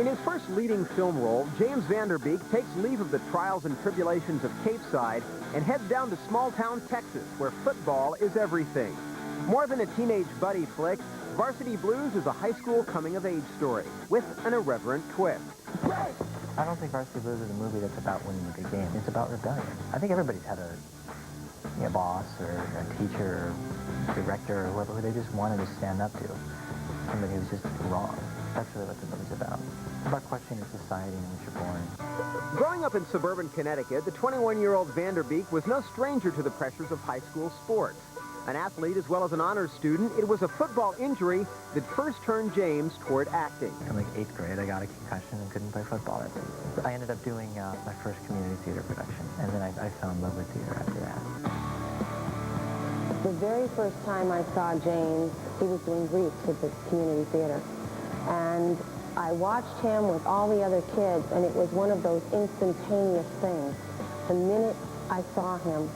In his first leading film role, James Van Der Beek takes leave of the trials and tribulations of Capeside and heads down to small-town Texas, where football is everything. More than a teenage buddy flick, Varsity Blues is a high school coming-of-age story with an irreverent twist. I don't think Varsity Blues is a movie that's about winning a good game. It's about rebellion. I think everybody's had a boss or a teacher or director or whoever who they just wanted to stand up to. Somebody who's just wrong. That's really what the movie's about. It's about questioning society in which you're born. Growing up in suburban Connecticut, the 21-year-old Van Der Beek was no stranger to the pressures of high school sports. An athlete as well as an honors student, it was a football injury that first turned James toward acting. In like 8th grade, I got a concussion and couldn't play football. I ended up doing my first community theater production, and then I fell in love with theater after that. The very first time I saw James, he was doing Greeks with the community theater. And I watched him with all the other kids, and it was one of those instantaneous things. The minute I saw him,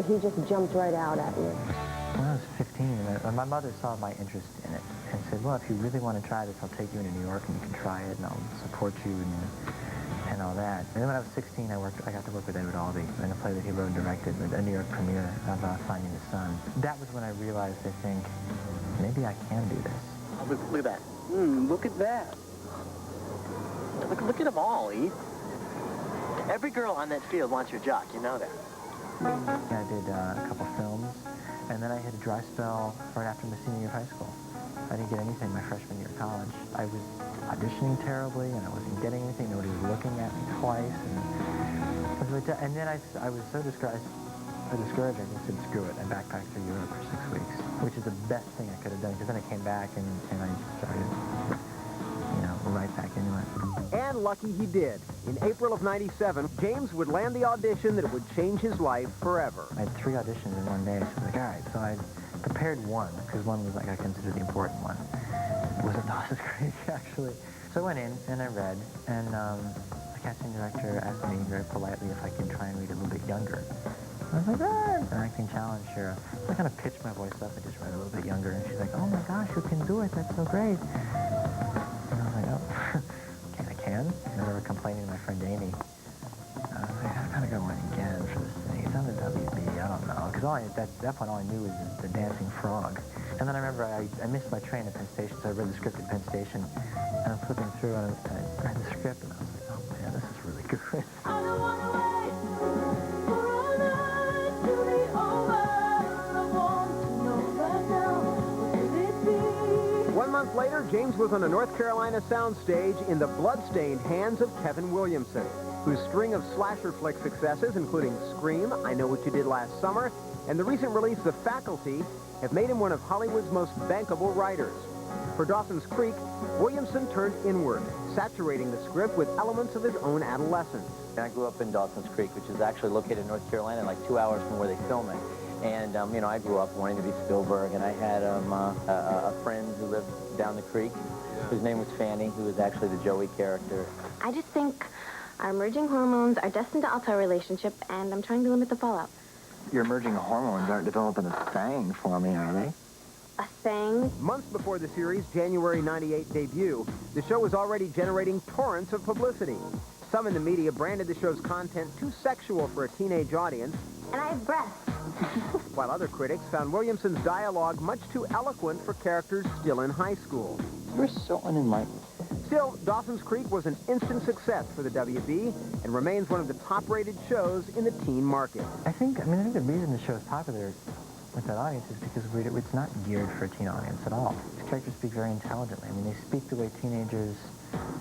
he just jumped right out at me. When I was 15, my mother saw my interest in it and said, well, if you really want to try this, I'll take you into New York and you can try it and I'll support you and all that. And then when I was 16, I got to work with Edward Albee in a play that he wrote and directed with a New York premiere of Finding the Sun. That was when I realized, I think, maybe I can do this. Oh, look at that. Look at that. Look at them all, Eve. Every girl on that field wants your jock, you know that. I did a couple films, and then I hit a dry spell right after my senior year of high school. I didn't get anything my freshman year of college. I was auditioning terribly, and I wasn't getting anything. Nobody was looking at me twice, and then I was so discouraged, I just said, screw it. I backpacked through Europe for 6 weeks, which is the best thing I could have done, because then I came back and I started, right back into it. And lucky he did. In April of '97, James would land the audition that would change his life forever. I had 3 auditions in one day, so I was like, all right, so I prepared one, because one was like I considered the important one. It wasn't as great, actually. So I went in, and I read, and the casting director asked me very politely if I could try and read a little bit younger. I was like, an acting challenge, sure. So I kind of pitched my voice up and just read a little bit younger, and she's like, oh my gosh, you can do it, that's so great. And I was like, oh, I can? And I remember complaining to my friend Amy. I was like, I've got to go in again for this thing. It's on the WB, I don't know. Because at that point, all I knew was the dancing frog. And then I remember I missed my train at Penn Station, so I read the script at Penn Station. And I'm flipping through, and I read the script, and I was like, oh man, this is really good. I don't want to wait for all night to be over. I want to know right now, could it be? 1 month later, James was on a North Carolina soundstage in the blood-stained hands of Kevin Williamson, whose string of slasher flick successes, including Scream, I Know What You Did Last Summer, and the recent release The Faculty, have made him one of Hollywood's most bankable writers. For Dawson's Creek, Williamson turned inward, saturating the script with elements of his own adolescence. I grew up in Dawson's Creek, which is actually located in North Carolina, like 2 hours from where they film it. And, I grew up wanting to be Spielberg, and I had a friend who lived down the creek, whose name was Fanny, who was actually the Joey character. I just think our emerging hormones are destined to alter our relationship, and I'm trying to limit the fallout. Your emerging hormones aren't developing a thing for me, are they? A thing? Months before the series' January '98 debut, the show was already generating torrents of publicity. Some in the media branded the show's content too sexual for a teenage audience. And I have breasts. While other critics found Williamson's dialogue much too eloquent for characters still in high school. You're so unenlightened. Still, Dawson's Creek was an instant success for the WB and remains one of the top-rated shows in the teen market. I think the reason the show is popular with that audience is because it's not geared for a teen audience at all. These characters speak very intelligently. They speak the way teenagers,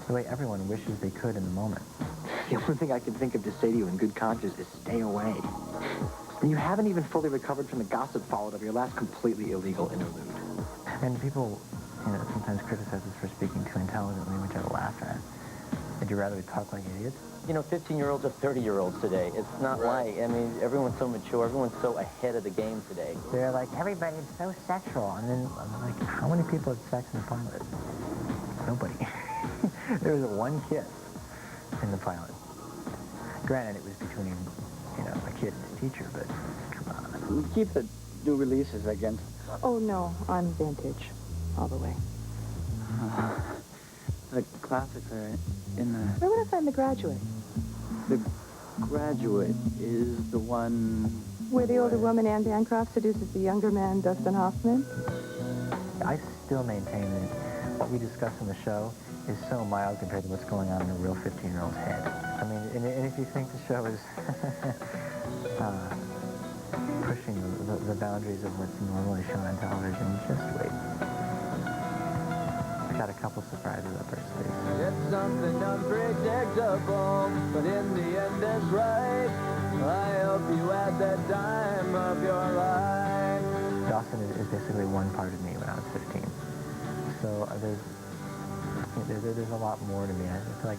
the way everyone wishes they could in the moment. The only thing I can think of to say to you in good conscience is stay away. And you haven't even fully recovered from the gossip followed of your last completely illegal interlude. And people, sometimes criticize us for speaking too intelligently, which I laugh at. Would you rather we talk like idiots? 15-year-olds are 30-years today. It's not like, everyone's so mature, everyone's so ahead of the game today. They're like, everybody's so sexual. And then I'm like, how many people had sex in the pilot? Nobody. There was one kiss in the pilot. Granted, it was between, a kid and his teacher, but come on. We keep the new releases again. Oh, no, I'm vintage all the way. classics are in the... Where would I find The Graduate? The Graduate is the one... Where the older woman, Anne Bancroft, seduces the younger man, Dustin Hoffman? I still maintain that what we discuss in the show is so mild compared to what's going on in a real 15-year-old's head. I mean, and if you think the show is pushing the boundaries of what's normally shown on television, just wait. I've got a couple surprises up our sleeves. It's something unpredictable, but in the end it's right. I hope you had the time of your life. Dawson is basically one part of me when I was 15. So there's a lot more to me. I feel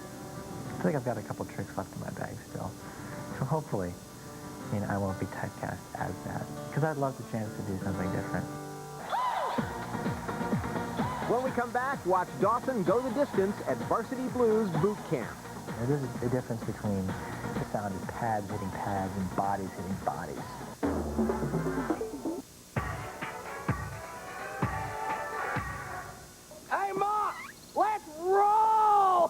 like I've got a couple tricks left in my bag still. So hopefully, I won't be typecast as that. Because I'd love the chance to do something different. When we come back, watch Dawson go the distance at Varsity Blues Boot Camp. There's a difference between the sound of pads hitting pads and bodies hitting bodies. Hey, Ma! Let's roll!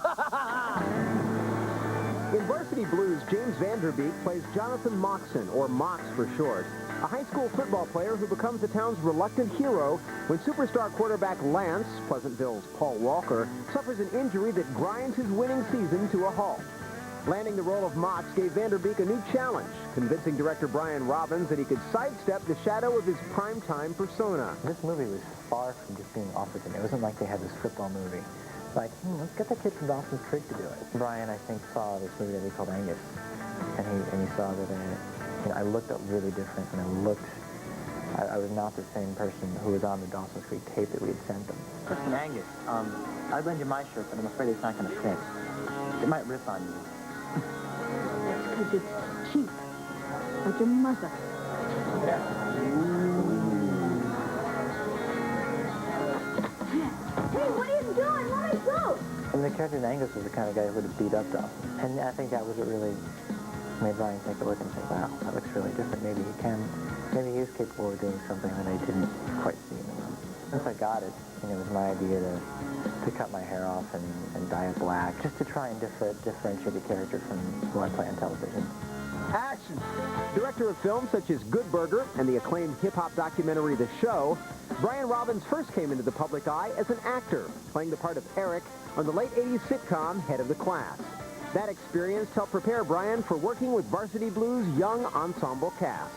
In Varsity Blues, James Vanderbeek plays Jonathan Moxon, or Mox for short, a high school football player who becomes the town's reluctant hero when superstar quarterback Lance, Pleasantville's Paul Walker, suffers an injury that grinds his winning season to a halt. Landing the role of Mox gave Vanderbeek a new challenge, convincing director Brian Robbins that he could sidestep the shadow of his primetime persona. This movie was far from just being offered to me. It wasn't like they had this football movie. Like, let's get that kid from Dawson's Creek to do it. Brian, I think, saw this movie that he called Angus, and he saw that I looked up really different, and I was not the same person who was on the Dawson's Creek tape that we had sent them. Listen, Angus, I'd lend you my shirt, but I'm afraid it's not going to fit. It might rip on you. Because it's cheap. Like your mother. Hey, what are you doing? Let me go! And the character in Angus was the kind of guy who would have beat up Dawson. And I think that was what really made Brian take a look and say, wow, that looks really different. Maybe he is capable of doing something that I didn't quite see in him. Once I got it, it was my idea to cut my hair off and dye it black, just to try and differentiate the character from who I play on television. Action! Director of films such as Good Burger and the acclaimed hip-hop documentary The Show, Brian Robbins first came into the public eye as an actor, playing the part of Eric on the late 80s sitcom Head of the Class. That experience helped prepare Brian for working with Varsity Blues' young ensemble cast.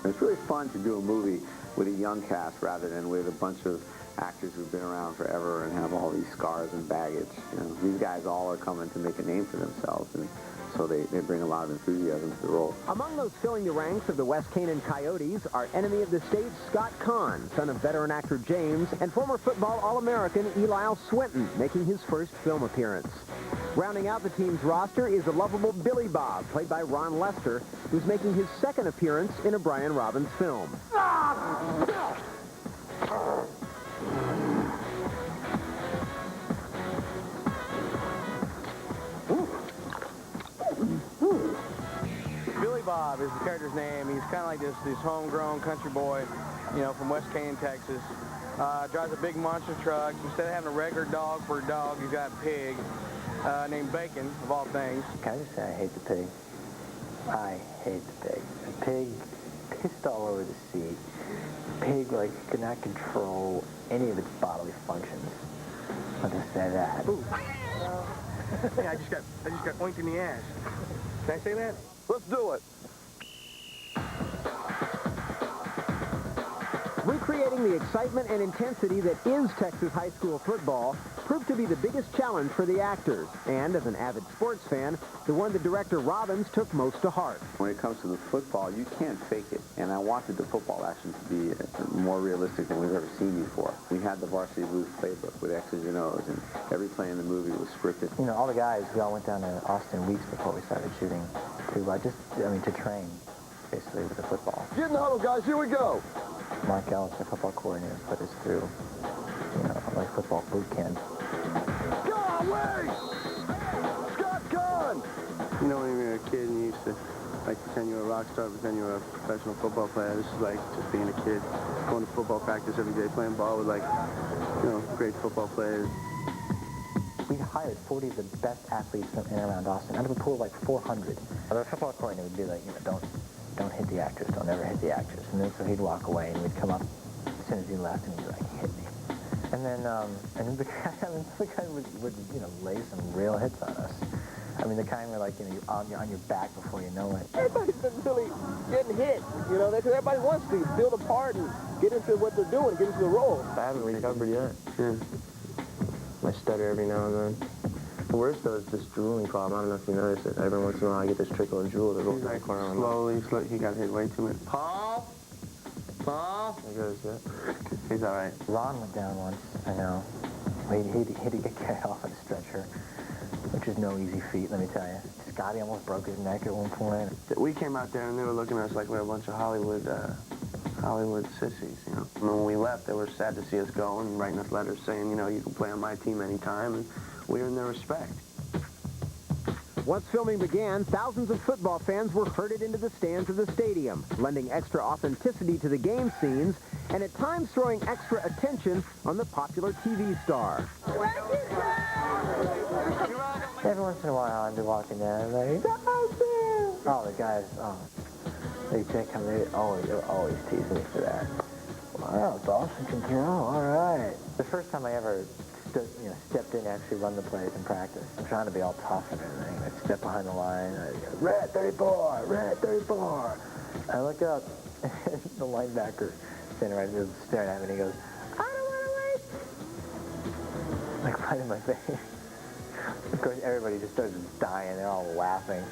It's really fun to do a movie with a young cast rather than with a bunch of actors who've been around forever and have all these scars and baggage. These guys all are coming to make a name for themselves, and so they bring a lot of enthusiasm to the role. Among those filling the ranks of the West Canaan Coyotes are enemy of the state Scott Kahn, son of veteran actor James, and former football All-American Eli Swinton, making his first film appearance. Rounding out the team's roster is the lovable Billy Bob, played by Ron Lester, who's making his second appearance in a Brian Robbins film. Billy Bob is the character's name. He's kind of like this homegrown country boy, from West Canaan, Texas. Drives a big monster truck. Instead of having a regular dog for a dog, he's got a pig named Bacon, of all things. Can I just say I hate the pig? I hate the pig. The pig pissed all over the seat. The pig, could not control any of its bodily functions. I'll just say that. Ooh. Yeah, I just got oinked in the ass. Can I say that? Let's do it. Recreating the excitement and intensity that is Texas high school football proved to be the biggest challenge for the actors, and as an avid sports fan, the one that director Robbins took most to heart. When it comes to the football, you can't fake it, and I wanted the football action to be more realistic than we've ever seen before. We had the Varsity Blues playbook with X's and O's, and every play in the movie was scripted. All the guys, we all went down to Austin weeks before we started shooting to train, basically, with the football. Get in the huddle, guys. Here we go. Mark Ellis, our football coordinator, put us through, football boot camp. Golly! Scott Gunn! When you were a kid and you used to, pretend you were a rock star, pretend you were a professional football player. This is like just being a kid, going to football practice every day, playing ball with, great football players. we hired 40 of the best athletes from in and around Austin out of a pool of like 400. The football coordinator would be like, you know, don't hit the actress, don't ever hit the actress. And then so he'd walk away and we'd come up as soon as he left and he'd be like, hit me. And then the guy would you know, lay some real hits on us. I mean, the kind where, like, you know, you're on your back before you know it. Everybody's been really getting hit, you know, because everybody wants to build a part and get into what they're doing, get into the role. I haven't recovered yet. Yeah. I stutter every now and then. The worst, though, is this drooling problem. I don't know if you noticed it. Every once in a while, I get this trickle of drool that goes right corner. Slowly, he got hit way too much. Paul? There goes, yeah. He's all right. Ron went down once, I know. He had to get carried off on a stretcher, which is no easy feat, let me tell you. Scotty almost broke his neck at one point. We came out there and they were looking at us like we were a bunch of Hollywood sissies, you know. And when we left, they were sad to see us go and writing us letters saying, you know, you can play on my team anytime, and we earned their respect. Once filming began, thousands of football fans were herded into the stands of the stadium, lending extra authenticity to the game scenes, and at times throwing extra attention on the popular TV star. Every once in a while, I'd be walking down and like, oh, the guys, they come, they're always teasing me for that. Wow, Dawson can throw, all right. The first time I ever stepped in to actually run the plays in practice, I'm trying to be all tough and everything. I'd step behind the line, I'd go, red 34, red 34. I look up, and the linebacker standing right there staring at me, and he goes, I don't want to wait. Like right in my face. Of course, everybody just starts dying. They're all laughing.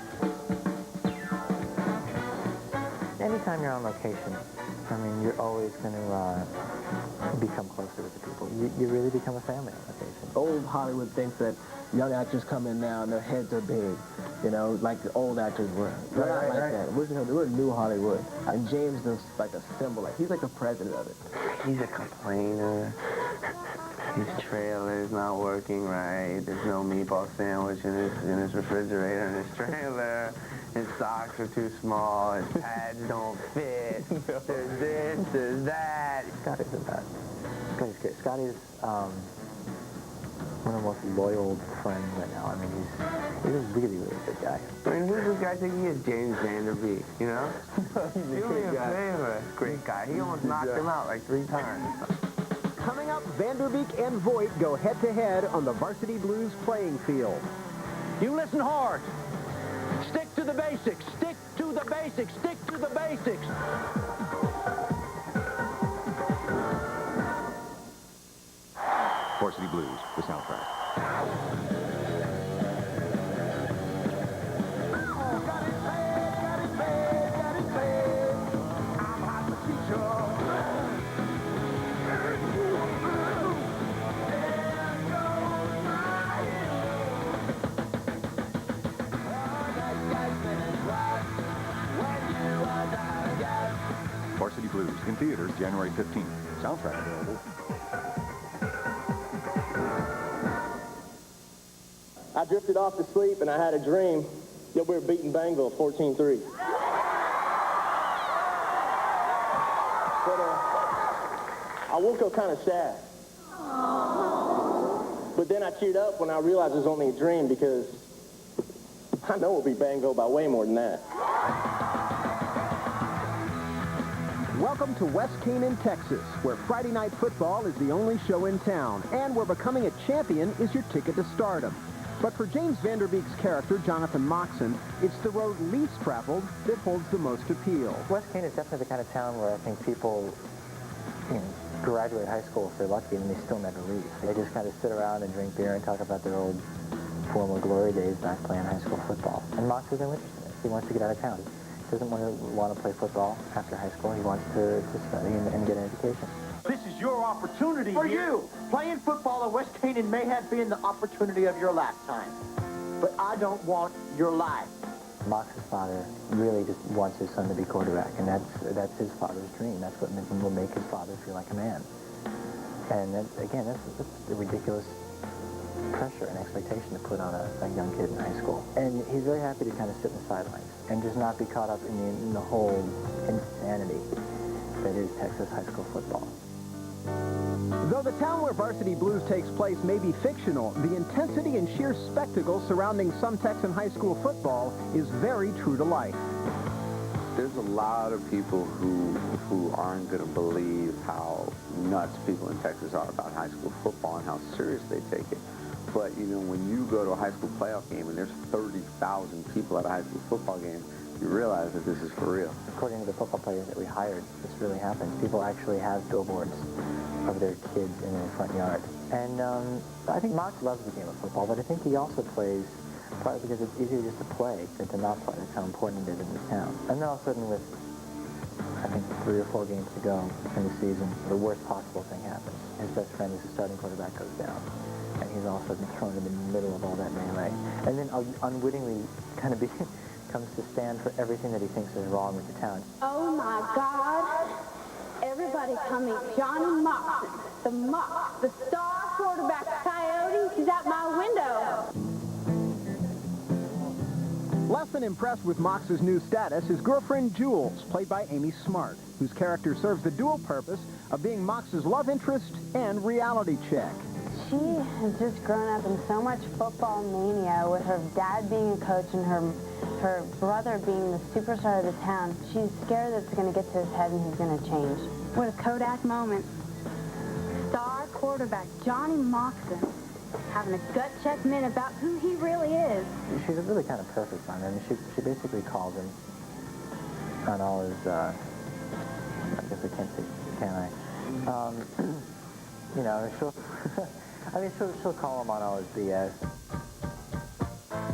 Anytime you're on location, I mean, you're always going to become closer with the people. You really become a family on location. Old Hollywood thinks that young actors come in now and their heads are big, you know, like the old actors were. We're not like that. We're new Hollywood. And James is like a symbol. Like, he's like the president of it. He's a complainer. His trailer's not working right. There's no meatball sandwich in his refrigerator in his trailer. His socks are too small. His pads don't fit. There's this, there's that. Scotty's the best. Scotty's great. Scotty's one of the most loyal friends right now. I mean, he's a really, really good guy. I mean, who's this guy think he is? James Vanderbeek, you know? Do me a favor. Great guy. He almost knocked him out like 3 times. Coming up, Vanderbeek and Voight go head-to-head on the Varsity Blues playing field. You listen hard. Stick to the basics. Stick to the basics. Stick to the basics. Varsity Blues, the soundtrack. Varsity Blues in theaters January 15th. Soundtrack available. I drifted off to sleep and I had a dream that we were beating Bangville 14-3. But I woke up kind of sad. But then I cheered up when I realized it was only a dream, because I know we'll beat Bangville by way more than that. Welcome to West Canaan, Texas, where Friday Night Football is the only show in town, and where becoming a champion is your ticket to stardom. But for James Vanderbeek's character, Jonathan Moxon, it's the road least traveled that holds the most appeal. West Canaan is definitely the kind of town where I think people, graduate high school if they're lucky, and they still never leave. They just kind of sit around and drink beer and talk about their old former glory days back playing high school football. And Moxon's no interest in it. He wants to get out of town. He doesn't want to play football after high school. He wants to study and get an education. This is your opportunity for you. Playing football at West Canaan may have been the opportunity of your lifetime, but I don't want your life. Mox's father really just wants his son to be quarterback, and that's his father's dream. That's what will make his father feel like a man. And that's a ridiculous pressure and expectation to put on a young kid in high school. And he's very happy to kind of sit in the sidelines and just not be caught up in the whole insanity that is Texas high school football. Though the town where Varsity Blues takes place may be fictional, the intensity and sheer spectacle surrounding some Texan high school football is very true to life. There's a lot of people who aren't going to believe how nuts people in Texas are about high school football and how serious they take it. But, you know, when you go to a high school playoff game and there's 30,000 people at a high school football game, you realize that this is for real. According to the football players that we hired, this really happens. People actually have billboards of their kids in their front yard. And I think Mox loves the game of football, but I think he also plays partly because it's easier just to play than to not play. That's how important it is in this town. And then all of a sudden with, I think, 3 or 4 games to go in the season, the worst possible thing happens. His best friend, who's the starting quarterback, goes down. And he's all of a sudden thrown in the middle of all that melee. And then unwittingly kind of comes to stand for everything that he thinks is wrong with the town. Oh my God! Everybody come meet Johnny Moxon, the Mox, the star quarterback Coyote. He's at my window. Less than impressed with Mox's new status is girlfriend Jules, played by Amy Smart, whose character serves the dual purpose of being Mox's love interest and reality check. She has just grown up in so much football mania with her dad being a coach and her brother being the superstar of the town. She's scared that it's going to get to his head and he's going to change. What a Kodak moment. Star quarterback Johnny Moxon having a gut check minute about who he really is. She's a really kind of perfect one. I mean, she basically calls him on all his, I guess I can't say, can I? You know, she'll call him on all his BS.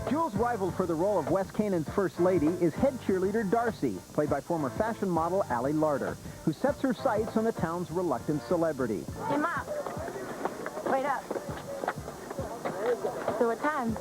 Jules' rival for the role of West Canaan's First Lady is head cheerleader Darcy, played by former fashion model Allie Larder, who sets her sights on the town's reluctant celebrity. Hey, Mom. Wait up. So what time?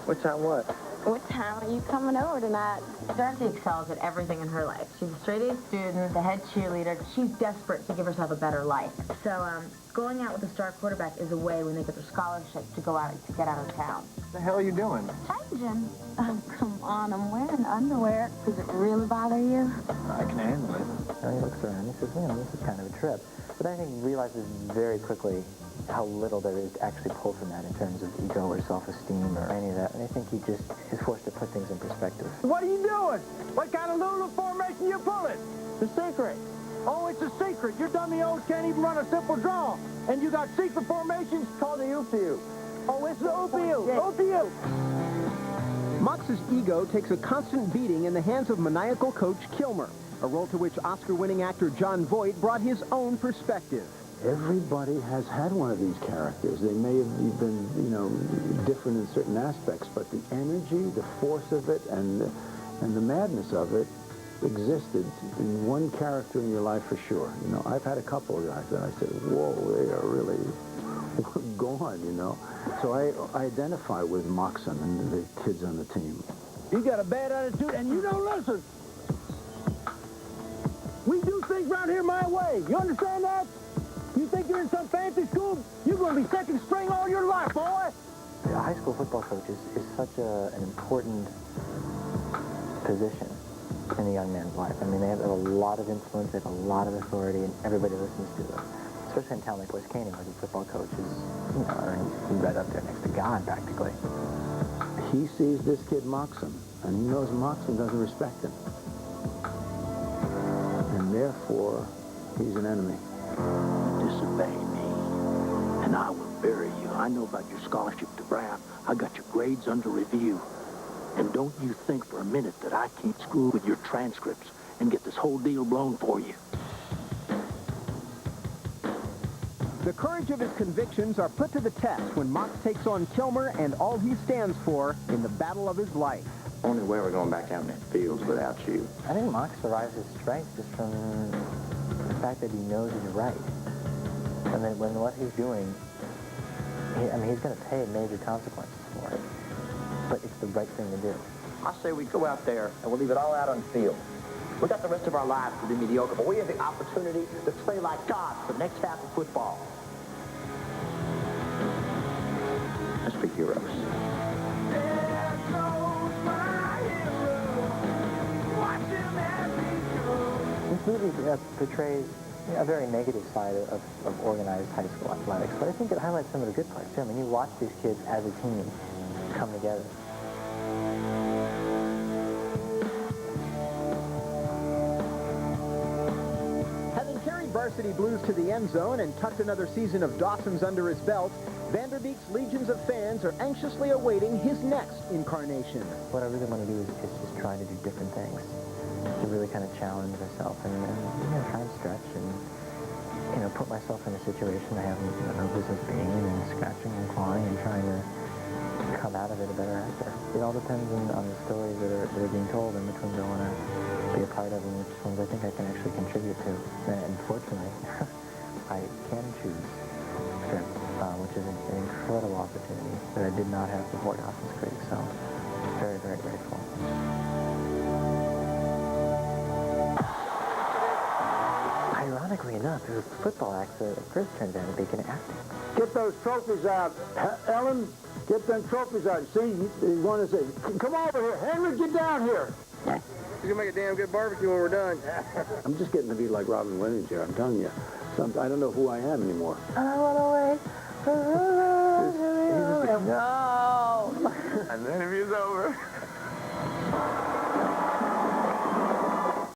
What time what? What time are you coming over tonight? Darcy excels at everything in her life. She's a straight-A student, the head cheerleader. She's desperate to give herself a better life. So, going out with a star quarterback is a way when they get their scholarship to go out to get out of town. What the hell are you doing? Changing. Oh, come on. I'm wearing underwear. Does it really bother you? I can handle it. And he looks around and he says, you know, this is kind of a trip. But I think he realizes very quickly how little there is to actually pull from that in terms of ego or self-esteem or any of that. And I think he just is forced to put things in perspective. What are you doing? What kind of Lulu formation you pulling? The secret. Oh, it's a secret. Your dummy O's can't even run a simple draw. And you got secret formations called the OPU. Oh, it's the OPU. Yeah. OPU. Mox's ego takes a constant beating in the hands of maniacal coach Kilmer, a role to which Oscar-winning actor John Voight brought his own perspective. Everybody has had one of these characters. They may have been, you know, different in certain aspects, but the energy, the force of it, and the madness of it existed in one character in your life for sure. You know, I've had a couple of guys that I said, whoa, they are really gone, you know. So I identify with Moxon and the kids on the team. You got a bad attitude, and you don't listen. We do things around here my way. You understand that? You think you're in some fancy school? You're going to be second string all your life, boy. A high school football coach is such an important position in a young man's life. I mean, they have a lot of influence, they have a lot of authority, and everybody listens to them. Especially in a town like West Canaan, where the football coach is, you know, I mean, he's right up there next to God, practically. He sees this kid Moxon, and he knows Moxon doesn't respect him. And therefore, he's an enemy. Disobey me, and I will bury you. I know about your scholarship to Brown. I got your grades under review. And don't you think for a minute that I can't screw with your transcripts and get this whole deal blown for you. The courage of his convictions are put to the test when Mox takes on Kilmer and all he stands for in the battle of his life. Only way we're going back out in the fields without you. I think Mox derives his strength just from the fact that he knows he's right. And then when what he's doing, he's going to pay major consequences for it. But it's the right thing to do. I say we go out there and we'll leave it all out on the field. We got the rest of our lives to be mediocre, but we have the opportunity to play like gods for the next half of football. Let's be heroes. This movie portrays a very negative side of organized high school athletics, but I think it highlights some of the good parts too. I mean, you watch these kids as a team come together. Having carried Varsity Blues to the end zone and tucked another season of Dawson's under his belt, Vanderbeek's legions of fans are anxiously awaiting his next incarnation. What I really want to do is just try to do different things, to really kind of challenge myself and try and stretch and, put myself in a situation I have no business being in, and scratching and clawing and trying to come out of it a better actor. It all depends on the stories that are being told and which ones I want to be a part of and which ones I think I can actually contribute to. And fortunately, I can choose scripts, which is an incredible opportunity that I did not have before Dawson's Creek, so very, very grateful. Ironically enough, it was the football acts that Chris turned out to be good at acting. Get those trophies out. Ellen, get them trophies out. See, you want to say, come over here. Henry, get down here. He's gonna make a damn good barbecue when we're done. I'm just getting to be like Robin Williams here, I'm telling you. I don't know who I am anymore. I want to wait. No! And the interview's over.